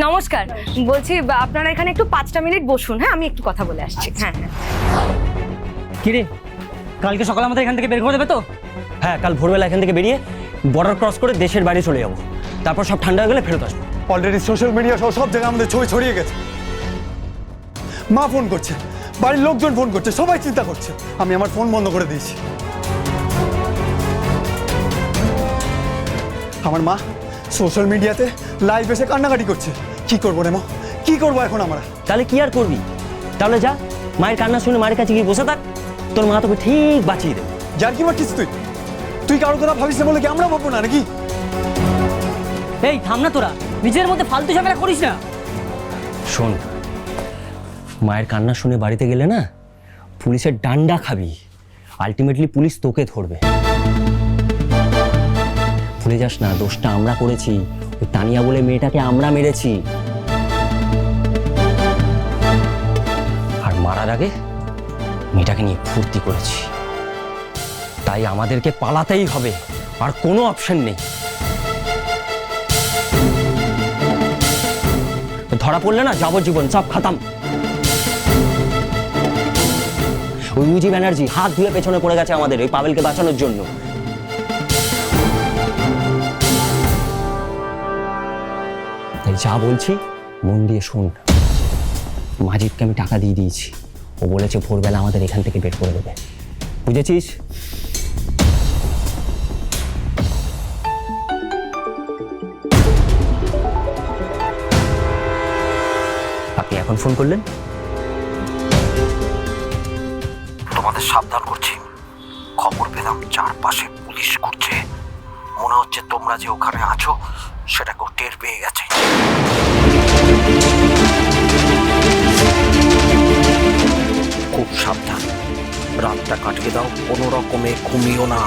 নমস্কার, বলছি আপনারা এখানে একটু 5টা মিনিট বসুন। হ্যাঁ, আমি একটু কথা বলে আসছি। হ্যাঁ হ্যাঁ। কিরে, কালকে সকালে আমাদের এখান থেকে বের করে দেবে তো? হ্যাঁ, কাল ভোরবেলা এখান থেকে বেরিয়ে বর্ডার ক্রস করে দেশের বাইরে চলে যাবো। তারপর সব ঠান্ডা হয়ে গেলে ফেরত আসবো। অলরেডি সোশ্যাল মিডিয়া সহ সব জায়গায় আমাদের ছবি ছড়িয়ে গেছে। মা ফোন করছে, বাড়ির লোকজন ফোন করছে, সবাই চিন্তা করছে। আমি আমার ফোন বন্ধ করে দিয়েছি। আমার মা সোশ্যাল মিডিয়াতে লাইভ এসে কান্নাকাটি করছে। কি করবো রে মা, কি করবো এখন আমরা? তাহলে কি আর করবি? তাহলে যা, মায়ের কান্না শুনে মায়ের কাছে গিয়ে বসে থাক, তোর মা তোকে ঠিক বাঁচিয়ে দেবে। যার কি মারছিস তুই? তুই কারোর কথা ভাবিস না বলে কি আমরা ভাববো না নাকি? এই থাম না তোরা, নিজের মধ্যে ফালতু ঝামেলা করিস না। শোন, মায়ের কান্না শুনে বাড়িতে গেলে না পুলিশের ডান্ডা খাবি। আলটিমেটলি পুলিশ তোকে ধরবে। ভুলে যাস না, দোষটা আমরা করেছি। ওই তানিয়া বলে মেয়েটাকে আমরা মেরেছি। আর মারার আগে মেয়েটাকে নিয়ে ফুর্তি করেছি। তাই আমাদেরকে পালাতেই হবে, আর কোনো অপশন নেই। ধরা পড়লে না যাবজ্জীবন, সব খতম। ওই ইউজি ব্যানার্জি হাত ধুয়ে পেছনে পড়ে গেছে আমাদের ওই পাবেলকে বাঁচানোর জন্য। তাই যা বলছি মন দিয়ে শোন। মাজিদকে আমি টাকা দিয়ে দিয়েছি। ও বলেছে ভোরবেলা আমাদের এখান থেকে বের করে দেবে। বুঝেছিস? আপনি এখন ফোন করলেন? তোমাদের সাবধান করছি। খবর পেলাম চারপাশে পুলিশ ঘুরছে। মনে হচ্ছে তোমরা যে ওখানে আছো সেটা কেউ টের পেয়ে গেছে। খুব সাবধান, রাতটা কাটিয়ে দাও, কোনো রকমে ঘুমিও না।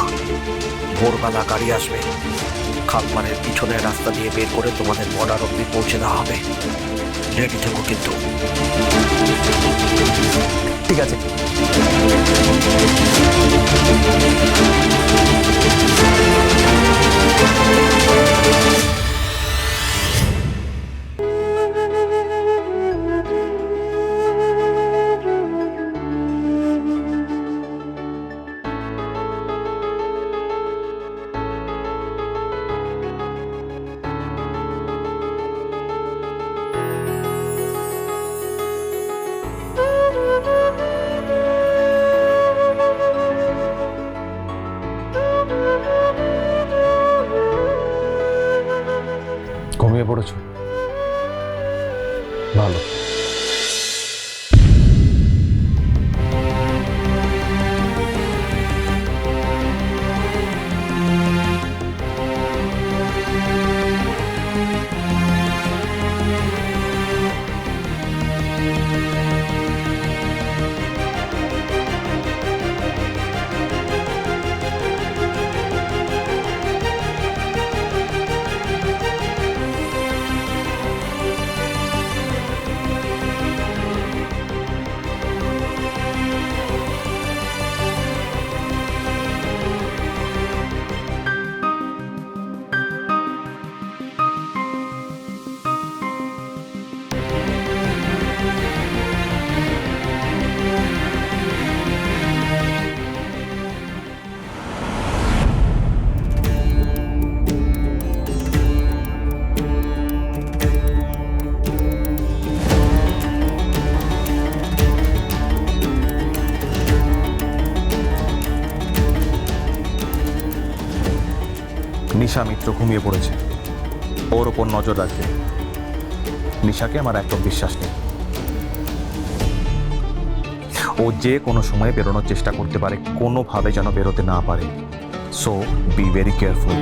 ভোরবেলা গাড়ি আসবে, খালপাড়ের পিছনের রাস্তা দিয়ে বের করে তোমাদের বর্ডার অব্দি পৌঁছে দেওয়া হবে। রেডি থেকো কিন্তু। ঠিক আছে। ঘুমিয়ে পড়েছো? ভালো। নিশা মিত্র ঘুমিয়ে পড়েছে। ওর ওপর নজর রাখবে। নিশাকে আমার একদম বিশ্বাস নেই। ও যে কোনো সময় বেরোনোর চেষ্টা করতে পারে, কোনোভাবে যেন বেরোতে না পারে। So be very careful.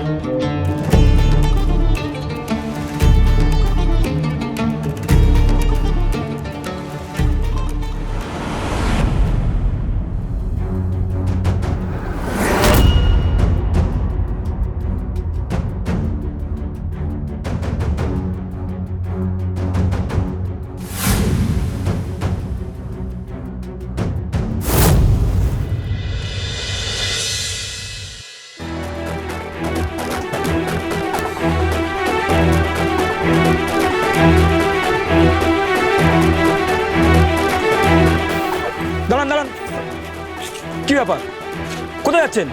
ব্যাপার? কোথায় যাচ্ছেন?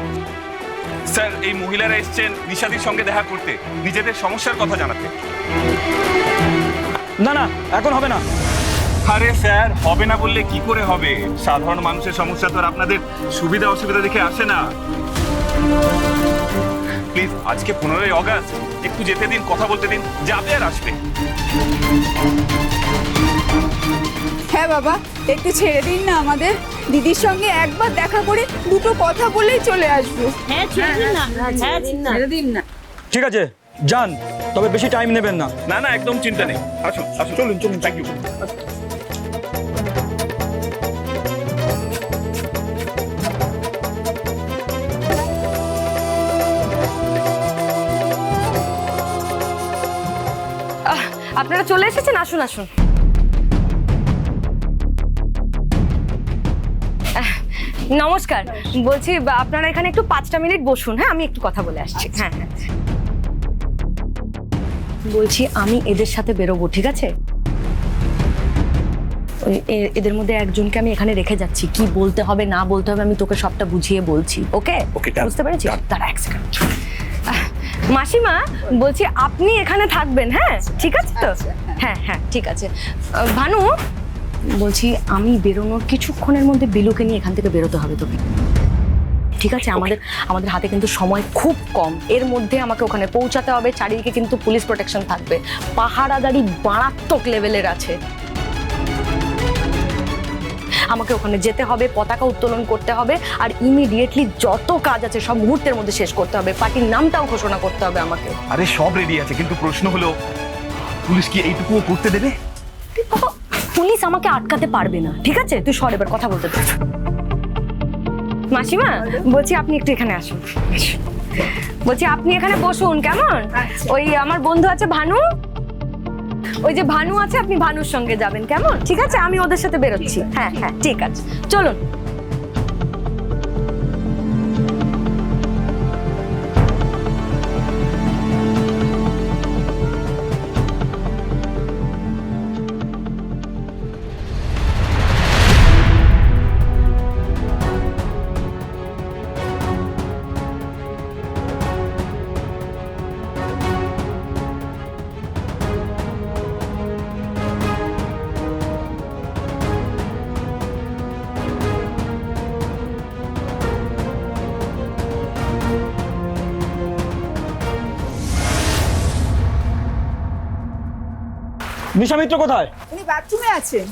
স্যার, এই মহিলারা এসেছেন নিশাদির সঙ্গে দেখা করতে, নিজেদের সমস্যার কথা জানাতে। না না, এখন হবে না। আরে স্যার, হবে না বললে কি করে হবে? সাধারণ মানুষের সমস্যা তো আর আপনাদের সুবিধা অসুবিধা দেখে আসে না। প্লিজ, আজকে 15ই অগাস্ট, একটু যেতে দিন, কথা বলতে দিন, যাবে আর আসবে। হ্যাঁ বাবা, একটু ছেড়ে দিন না আমাদের। দিদির সঙ্গে একবার দেখা করে দুটো কথা বলেই চলে আসবো। হ্যাঁ ছেড়ে দিন না, হ্যাঁ ছেড়ে দিন না। ঠিক আছে, যান, তবে বেশি টাইম নেবেন না। না না, একদম চিন্তা নেই, আসুন আসুন, চলুন চলুন, থ্যাংক ইউ। আপনারা চলে এসেছেন, আসুন আসুন। নমস্কার, বলছি আপনারা এখানে একটু 5টা মিনিট বসুন, হ্যাঁ আমি একটু কথা বলে আসছি। হ্যাঁ হ্যাঁ, বলছি আমি এদের সাথে বেরোবো, ঠিক আছে? ওই এদের মধ্যে একজনকে আমি এখানে রেখে যাচ্ছি, কি বলতে হবে না বলতে হবে আমি তোকে সবটা বুঝিয়ে বলছি, ওকে? বুঝতে পেরেছি? দাঁড়া এক সেকেন্ড। মাসিমা, বলছি আপনি এখানে থাকবেন, হ্যাঁ ঠিক আছে তো? হ্যাঁ হ্যাঁ ঠিক আছে। ভানু, বলছি আমি বেরোনোর কিছুক্ষণের মধ্যে বিলুকে নিয়ে এখান থেকে বেরোতে হবে তোকে, ঠিক আছে? আমাদের হাতে কিন্তু সময় খুব কম, এর মধ্যে আমাকে ওখানে পৌঁছাতে হবে। চারিদিকে কিন্তু পুলিশ প্রোটেকশন থাকবে, পাহারাদারি মারাত্মক লেভেলের আছে। আমাকে ওখানে যেতে হবে, পতাকা উত্তোলন করতে হবে, আর ইমিডিয়েটলি যত কাজ আছে সব মুহূর্তের মধ্যে শেষ করতে হবে। পার্টির নামটাও ঘোষণা করতে হবে আমাকে। আরে সব রেডি আছে, কিন্তু প্রশ্ন হলো পুলিশ কি এইটুকুও করতে দেবে? বাবা, পুলিশ আমাকে আটকাতে পারবে না, ঠিক আছে? তুই সর, এবার কথা বলতে দে। মাসিমা, বলছি আপনি একটু এখানে আসুন। বলছি আপনি এখানে বসুন, কেমন? ওই আমার বন্ধু আছে ভানু, ওই যে ভানু আছে, আপনি ভানুর সঙ্গে যাবেন, কেমন? ঠিক আছে, আমি ওদের সাথে বেরোচ্ছি। হ্যাঁ হ্যাঁ ঠিক আছে, চলুন। নিশা মিত্র কোথায়? উনি বাথরুমে আছেন।